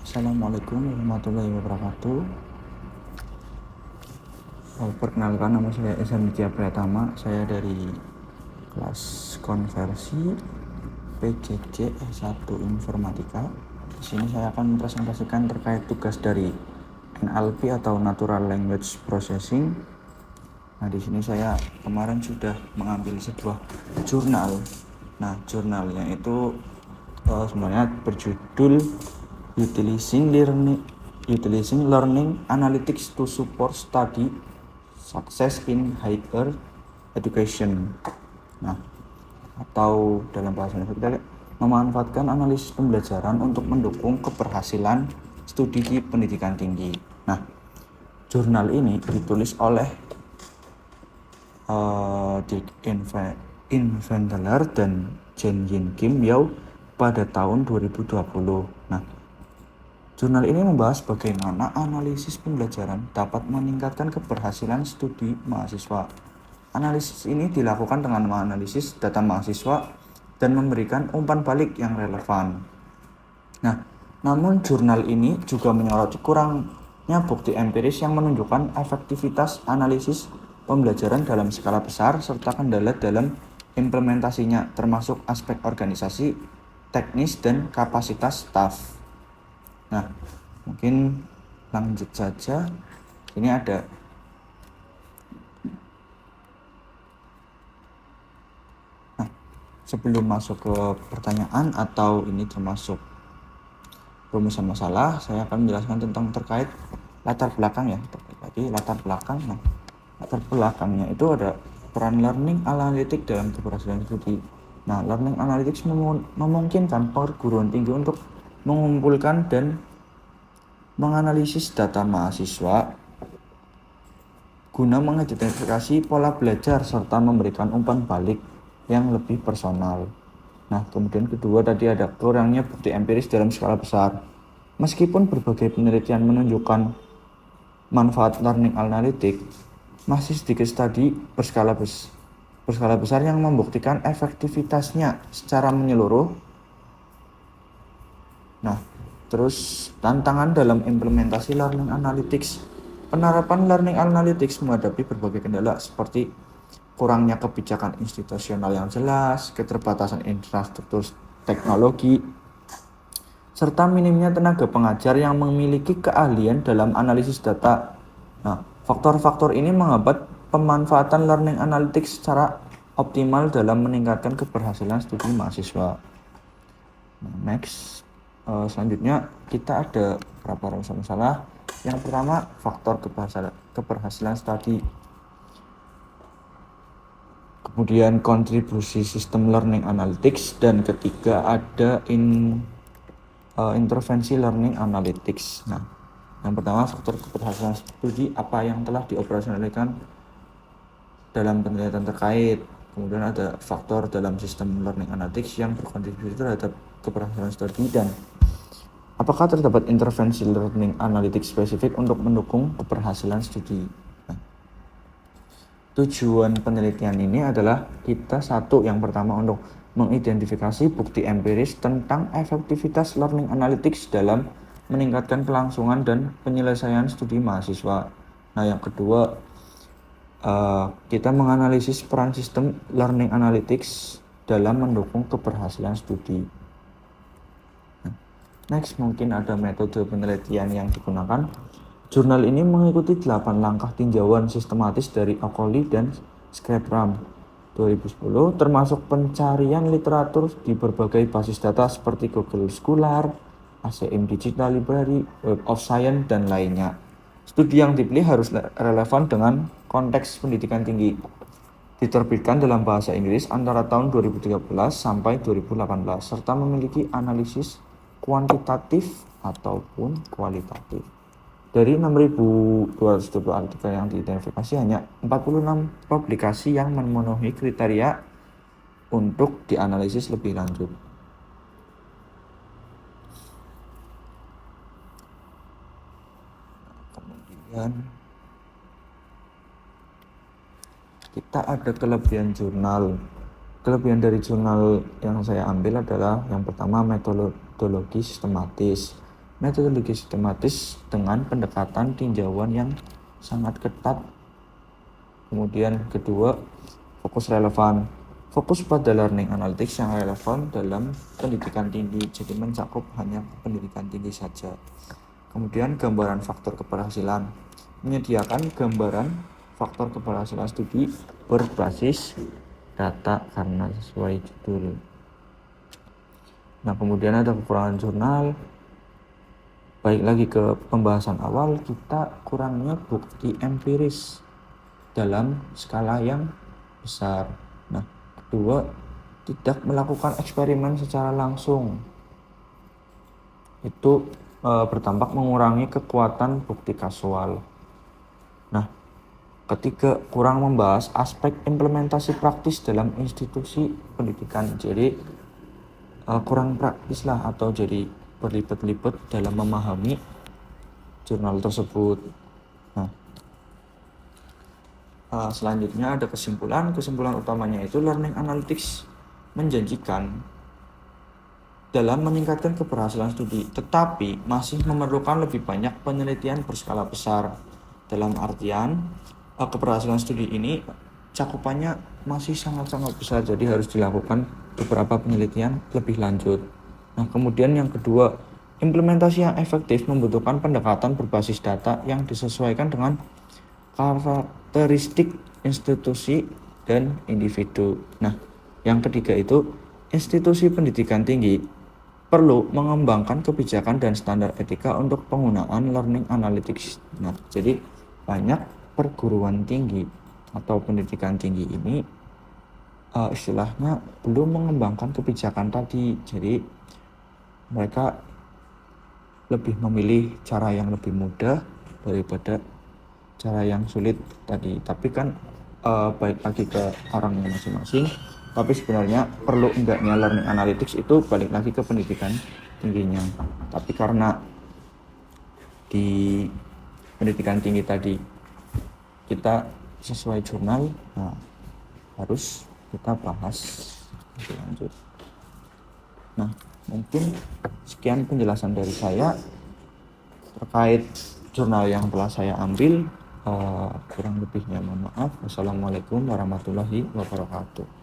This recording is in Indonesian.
Assalamualaikum warahmatullahi wabarakatuh. Perkenalkan, nama saya Esa Mitya Pratama. Saya dari kelas konversi PJJ S1 Informatika. Di sini saya akan mempresentasikan terkait tugas dari NLP atau Natural Language Processing. Nah, di sini saya kemarin sudah mengambil sebuah jurnal. Nah, jurnalnya itu sebenarnya berjudul Utilizing Learning Analytics to Support Study Success in Higher Education. Nah, atau dalam bahasa Indonesia kita memanfaatkan analisis pembelajaran untuk mendukung keberhasilan studi di pendidikan tinggi. Nah, jurnal ini ditulis oleh Dick Invendler dan Jen-Yin Kim Yao pada tahun 2020. Nah, jurnal ini membahas bagaimana analisis pembelajaran dapat meningkatkan keberhasilan studi mahasiswa. Analisis ini dilakukan dengan menganalisis data mahasiswa dan memberikan umpan balik yang relevan. Nah, namun jurnal ini juga menyoroti kurangnya bukti empiris yang menunjukkan efektivitas analisis pembelajaran dalam skala besar serta kendala dalam implementasinya, termasuk aspek organisasi, teknis, dan kapasitas staf. Nah, mungkin lanjut saja. Ini ada sebelum masuk ke pertanyaan atau ini termasuk rumusan masalah, saya akan menjelaskan tentang terkait latar belakang ya. Lagi latar belakang. Nah, latar belakangnya itu ada peran learning analytics dalam keberhasilan studi. Nah, learning analytics memungkinkan perguruan tinggi untuk mengumpulkan dan menganalisis data mahasiswa guna mengidentifikasi pola belajar serta memberikan umpan balik yang lebih personal. Nah, kemudian kedua tadi ada kurangnya bukti empiris dalam skala besar. Meskipun berbagai penelitian menunjukkan manfaat learning analytics, masih sedikit studi berskala besar yang membuktikan efektivitasnya secara menyeluruh. Nah, terus tantangan dalam implementasi learning analytics. Penerapan learning analytics menghadapi berbagai kendala seperti kurangnya kebijakan institusional yang jelas, keterbatasan infrastruktur teknologi, serta minimnya tenaga pengajar yang memiliki keahlian dalam analisis data. Nah, faktor-faktor ini menghambat pemanfaatan learning analytics secara optimal dalam meningkatkan keberhasilan studi mahasiswa. Nah, next. Selanjutnya kita ada beberapa rumusan masalah. Yang pertama, faktor keberhasilan studi. Kemudian kontribusi sistem learning analytics, dan ketiga ada intervensi learning analytics. Nah, yang pertama faktor keberhasilan studi, apa yang telah dioperasionalkan dalam penelitian terkait. Kemudian ada faktor dalam sistem learning analytics yang berkontribusi terhadap keberhasilan studi, dan apakah terdapat intervensi learning analytics spesifik untuk mendukung keberhasilan studi. Nah, tujuan penelitian ini adalah kita yang pertama untuk mengidentifikasi bukti empiris tentang efektivitas learning analytics dalam meningkatkan kelangsungan dan penyelesaian studi mahasiswa. Nah, yang kedua, kita menganalisis peran sistem learning analytics dalam mendukung keberhasilan studi. Next, mungkin ada metode penelitian yang digunakan. Jurnal ini mengikuti 8 langkah tinjauan sistematis dari Okoli dan Scrapram 2010, termasuk pencarian literatur di berbagai basis data seperti Google Scholar, ACM Digital Library, Web of Science, dan lainnya. Studi yang dipilih harus relevan dengan konteks pendidikan tinggi. Diterbitkan dalam bahasa Inggris antara tahun 2013 sampai 2018, serta memiliki analisis kuantitatif ataupun kualitatif. Dari 6.220 artikel yang diidentifikasi, hanya 46 publikasi yang memenuhi kriteria untuk dianalisis lebih lanjut. Kemudian kita ada kelebihan jurnal. Kelebihan dari jurnal yang saya ambil adalah yang pertama, metodologi sistematis. metodologi sistematis dengan pendekatan tinjauan yang sangat ketat. Kemudian kedua, fokus relevan. Fokus pada learning analytics yang relevan dalam pendidikan tinggi, jadi mencakup hanya pendidikan tinggi saja. Kemudian gambaran faktor keberhasilan, menyediakan gambaran faktor keberhasilan studi berbasis data karena sesuai judul. Nah, kemudian ada kekurangan jurnal. Baik lagi ke pembahasan awal, kita kurangnya bukti empiris dalam skala yang besar. Nah, kedua, tidak melakukan eksperimen secara langsung. Itu berdampak mengurangi kekuatan bukti kasual. Nah, ketiga, kurang membahas aspek implementasi praktis dalam institusi pendidikan. Jadi kurang praktis lah, atau jadi berlipat-lipat dalam memahami jurnal tersebut. Nah, selanjutnya ada kesimpulan utamanya itu learning analytics menjanjikan dalam meningkatkan keberhasilan studi, tetapi masih memerlukan lebih banyak penelitian berskala besar. Dalam artian keberhasilan studi ini cakupannya masih sangat-sangat besar, jadi harus dilakukan beberapa penelitian lebih lanjut. Nah, kemudian yang kedua, implementasi yang efektif membutuhkan pendekatan berbasis data yang disesuaikan dengan karakteristik institusi dan individu. Nah, yang ketiga itu, institusi pendidikan tinggi perlu mengembangkan kebijakan dan standar etika untuk penggunaan learning analytics. Nah, jadi banyak perguruan tinggi atau pendidikan tinggi ini istilahnya belum mengembangkan kebijakan tadi. Jadi mereka lebih memilih cara yang lebih mudah daripada cara yang sulit tadi. Tapi kan balik lagi ke orangnya masing-masing. Tapi sebenarnya perlu enggaknya learning analytics itu balik lagi ke pendidikan tingginya. Tapi karena di pendidikan tinggi tadi kita sesuai jurnal, nah harus kita bahas lebih lanjut. Nah, mungkin sekian penjelasan dari saya terkait jurnal yang telah saya ambil. Kurang lebihnya mohon maaf. Wassalamualaikum warahmatullahi wabarakatuh.